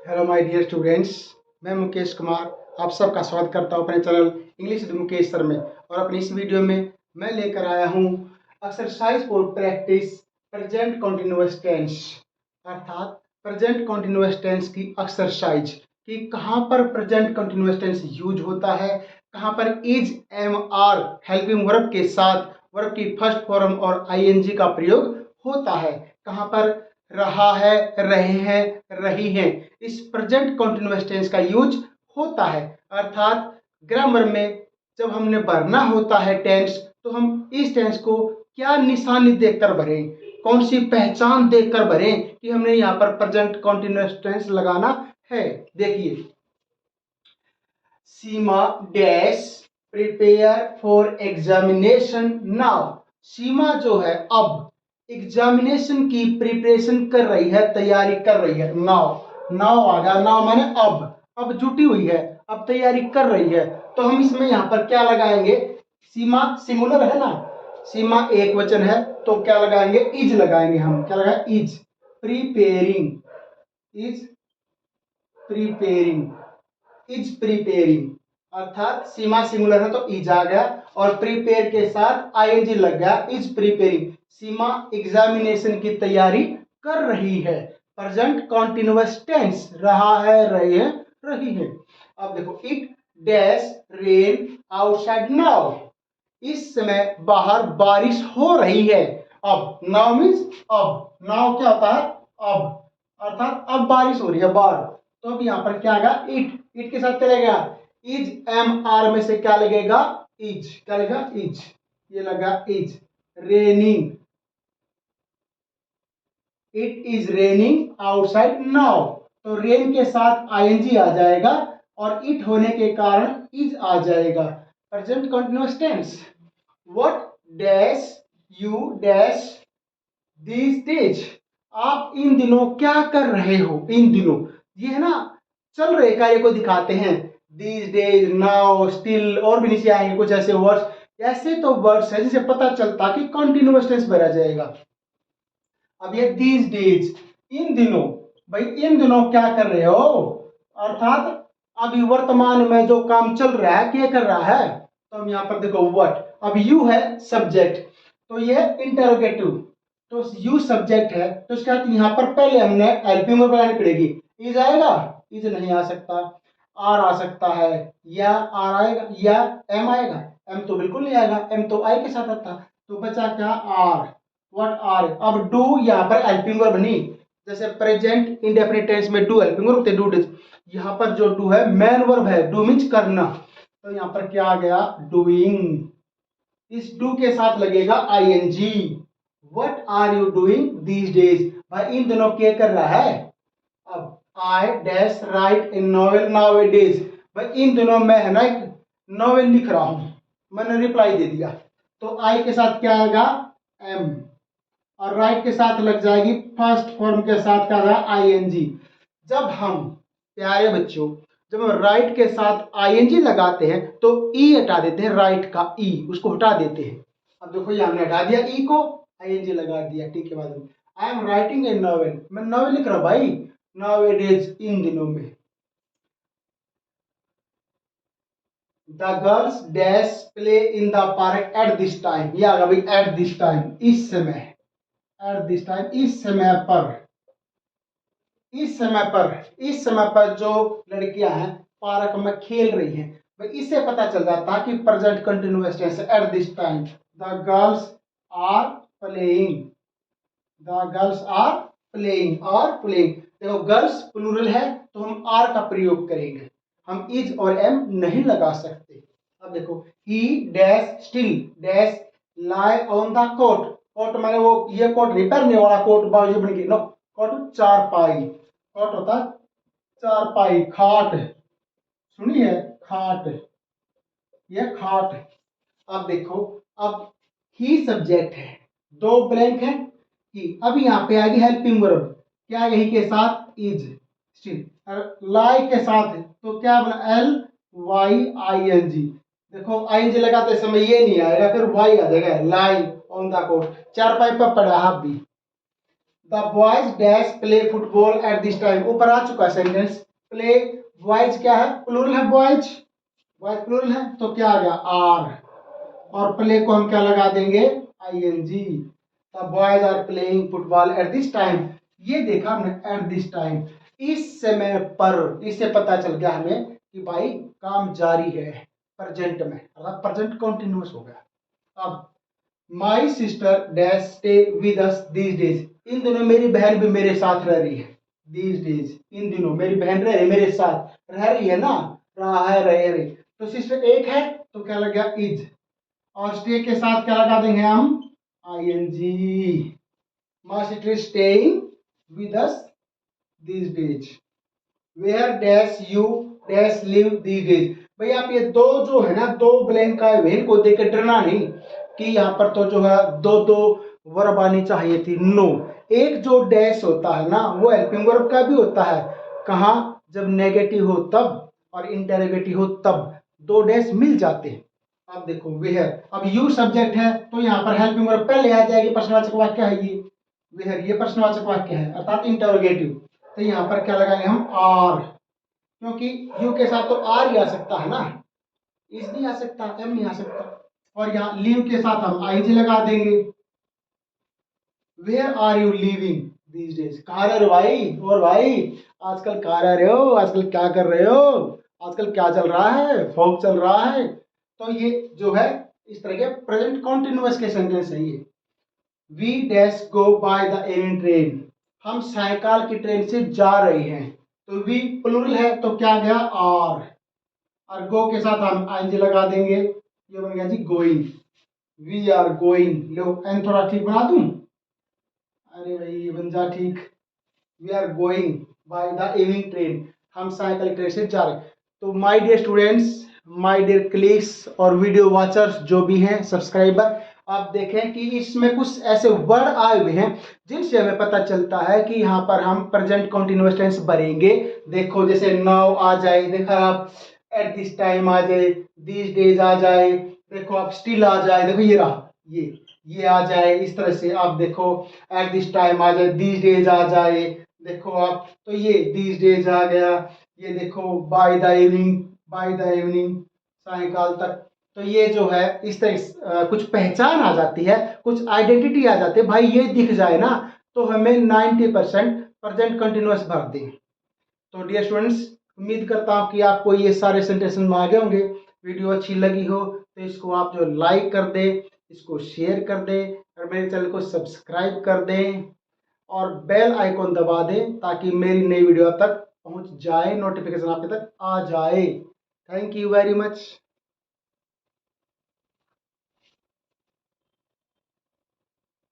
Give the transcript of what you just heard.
Hello my dear students, मैं मुकेश कुमार आप सबका स्वागत करता हूं अपने channel English with Mukesh sir में। और अपनी इस वीडियो में मैं लेकर आया हूं exercise for practice present continuous tense, अर्थात प्रेजेंट कंटिन्यूअस टेंस की एक्सरसाइज कि कहां पर प्रेजेंट कंटिन्यूअस टेंस यूज होता है, कहां पर is am are helping verb के साथ वर्ब की फर्स्ट फॉर्म और आईएनजी का प्रयोग होता है, कहां पर रहा है, रहे हैं, रही हैं इस प्रेजेंट कंटिन्यूअस टेंस का यूज होता है। अर्थात ग्रामर में जब हमने भरना होता है टेंस, तो हम इस टेंस को क्या निशानी देखकर भरें, कौन सी पहचान देखकर भरें कि हमने यहाँ पर प्रेजेंट कंटिन्यूअस टेंस लगाना है। देखिए, Seema dash prepare for examination now. Seema जो है अब एग्जामिनेशन की प्रिपरेशन कर रही है, तैयारी कर रही है। नाउ नाउ आ गया, नाउ माने अब जुटी हुई है, अब तैयारी कर रही है। तो हम इसमें यहां पर क्या लगाएंगे, सीमा सिंगुलर है ना, सीमा एक वचन है तो क्या लगाएंगे, इज लगाएंगे। हम क्या लगाए, is preparing, is preparing, is preparing. अर्थात सीमा सिंगुलर है तो इज आ गया और प्रिपेयर के साथ आईएनजी लग गया, इज प्रिपेयरिंग। सीमा एग्जामिनेशन की तैयारी कर रही है। प्रेजेंट कॉन्टिन्यूअस टेंस, रहा है, रही है, रही है। अब देखो, it dash rain outside now. इस समय बाहर बारिश हो रही है। अब नाउ मीन्स अब, नाउ क्या होता है, अब, अर्थात अब बारिश हो रही है बाहर। तो अब यहां पर क्या आएगा, इट के साथ क्या लगेगा, इज एम आर में से क्या लगेगा, इज, क्या लगेगा, इज, ये लगा is. Raining, it is raining outside now. तो रेन के साथ आईएनजी आ जाएगा और इट होने के कारण इज आ जाएगा। Present continuous tense, what dash you dash these days. आप इन दिनों क्या कर रहे हो, इन दिनों, ये है ना चल रहे कार्य को दिखाते हैं। दीज डेज, नाउ, स्टिल और भी नीचे आएंगे कुछ ऐसे वर्ड्स। ऐसे तो वर्ड्स है जिसे पता चलता कि कंटिन्यूअस टेंस भरा जाएगा। अब ये दीज डेज, इन दिनों, भाई इन दिनों क्या कर रहे हो, अर्थात अभी वर्तमान में जो काम चल रहा है, क्या कर रहा है। तो हम यहाँ पर देखो व्हाट, अब यू है सब्जेक्ट, तो ये इंटरोगेटिव, तो यू सब्जेक्ट है तो इसके बाद यहाँ पर पहले हमने हेल्पिंग वर्ब लगानी पड़ेगी। इज आएगा, इज नहीं आ सकता, आर आ सकता है, या आर आएगा, या एम आएगा, एम तो बिल्कुल नहीं आएगा, एम तो आई के साथ आता। तो बचा क्या, आर, व्हाट आर। अब डू यहाँ पर हेल्पिंग वर्ब नहीं, जैसे प्रेजेंट इंडेफिनिट टेंस में डू हेल्पिंग वर्ब होते, डू डिज। यहाँ पर जो डू है मेन वर्ब है, डू मीन्स करना। तो यहाँ पर क्या आ गया, डूइंग। इस डू के साथ लगेगा ING. What are you doing these days, भाई इन दिनों क्या कर रहा है। अब I dash write in novel nowadays, भाई इन दिनों मैं है ना एक नॉवेल लिख रहा हूं, मैंने रिप्लाई दे दिया। तो आई के साथ क्या आएगा, एम, और राइट के साथ लग जाएगी फर्स्ट फॉर्म के साथ क्या आएगा, आईएनजी। जब हम, प्यारे बच्चों, जब हम राइट के साथ आईएनजी लगाते हैं तो ई हटा देते हैं, राइट का ई, उसको हटा देते हैं। अब देखो ये हमने हटा दिया ई को, आईएनजी लगा दिया, ठीक है। बाद में I am writing a novel, मैं नॉवेल लिख रहा हूं भाई, नाउअडेज, इन दिनों में। The girls dash play in the park eight this time, ये आ गया भाई एट दिस टाइम, इस समय, एट दिस टाइम, इस समय पर, इस समय पर, इस समय पर जो लड़कियां हैं पार्क में खेल रही हैं, भाई इससे पता चल जाता कि present continuous tense at this time. The girls are playing, the girls are playing, और प्लेइंग, देखो गर्ल्स प्लूरल है तो हम आर का प्रयोग करेंगे, हम इज और एम नहीं लगा सकते। अब देखो, he dash still dash lie on the coat, coat माने वो ये कोट नहीं पहनने वाला कोट, बाजू बन गई नो, कोट चारपाई, कोट होता है चारपाई, खाट, सुनी है, खाट, ये खाट। अब देखो, अब ही सब्जेक्ट है, दो ब्लैंक है, ही। अब यहाँ पे आएगी हेल्पिंग वर्ब, क्या यही के साथ इज, स्टिल, लाई के साथ तो क्या बना, L Y I N G. देखो आई एन जी लगाते समय ये नहीं आएगा, फिर वाई आ जाएगा, लाई ऑन द कोट, चार पाई पर पड़ा हाफ भी। The boys dash play football at this time. ऊपर आ चुका सेंटेंस। प्ले बॉयज क्या है, प्लूरल है, बॉयज बॉयज प्लूरल है, तो क्या आ गया आर। और प्ले को हम क्या लगा देंगे, ING. The boys are playing football at this time. ये देखा हमने एट दिस टाइम, इस समय पर। इससे पता चल गया हमें कि भाई काम जारी है प्रेजेंट में, अर्थात प्रेजेंट कंटिन्यूअस हो गया। अब my sister dash stay with us these days. इन दिनों मेरी बहन भी मेरे साथ रह रही है। दीज डेज, इन दिनों मेरी बहन रह रही, मेरे साथ रह रही है ना, रहा है, रह रही। तो सिस्टर एक है तो क्या लग गया इज, और स्टे के साथ क्या लगा देंगे हम, ING. My sister is staying with us these days. Where dash you dash live these days. भाई आप ये दो जो है ना, दो ब्लैंक का है, को देख के डरना नहीं कि यहाँ पर तो जो है दो दो वर्ब आनी चाहिए थी। नो, एक जो डैश होता है ना वो हेल्पिंग वर्ब का भी होता है। कहाँ, जब नेगेटिव हो तब और इंटेरोगेटिव हो तब दो डैश मिल जाते हैं। अब देखो वेयर, अब यू सब्जेक्ट है तो यहाँ पर हेल्पिंग वर्ब पहले आ जाएगी। प्रश्नवाचक वाक्य है ये, वेयर ये प्रश्नवाचक वाक्य है अर्थात इंटेरोगेटिव। तो यहाँ पर क्या लगाएंगे हम आर, क्योंकि यू के साथ तो आर ही आ सकता है ना, इज नहीं आ सकता, एम नहीं आ सकता। और यहाँ लीव के साथ हम आईजी लगा देंगे। Where are you living these days. कहाँ रह रहे हो भाई, और भाई आजकल कहाँ रह रहे हो, आजकल क्या कर रहे हो, आजकल क्या चल रहा है, फॉग चल रहा है। तो ये जो है इस तरह के प्रेजेंट कॉन्टिन्यूअस के सेंटेंस है ये। We dash go by the evening train. हम सायकाल की ट्रेन से जा रहे हैं। तो वी प्लूरल है तो क्या गया आर, और गो के साथ हम आईएनजी लगा देंगे। ये बन गया जी गोइंग। We are going. लो एन थोड़ा ठीक बना दूं, अरे भाई ये बन जा ठीक। We are going by the evening train. हम साइकिल ट्रेन से जा रहे। तो my dear students, my dear clicks और वीडियो वॉचर्स जो भी हैं सब्सक्राइबर, आप देखें कि इसमें कुछ ऐसे वर्ड आए हुए हैं जिनसे हमें पता चलता है कि यहाँ पर हम प्रेजेंट कंटिन्यूअस टेंस भरेंगे। देखो जैसे नाउ आ जाए, देखा आप, एट दिस टाइम आ जाए, दीज डेज आ जाए, देखो आप स्टिल आ जाए, देखो ये रहा, ये आ जाए। इस तरह से आप देखो एट दिस टाइम आ जाए, दीज डेज आ जाए, देखो आप, तो ये दीज डेज आ गया। ये देखो by the evening, by the evening सायकाल तक। तो ये जो है इस तरह कुछ पहचान आ जाती है, कुछ आइडेंटिटी आ जाती है। भाई ये दिख जाए ना तो हमें 90% प्रेजेंट कंटिन्यूअस भर दें। तो डियर स्टूडेंट्स, उम्मीद करता हूँ कि आपको ये सारे सेंटेंस में आ गए होंगे। वीडियो अच्छी लगी हो तो इसको आप जो लाइक कर दें, इसको शेयर कर दें, और मेरे चैनल को सब्सक्राइब कर दें और बेल आइकॉन दबा दें ताकि मेरी नई वीडियो तक पहुंच जाए, नोटिफिकेशन आपके तक आ जाए। Thank you very much.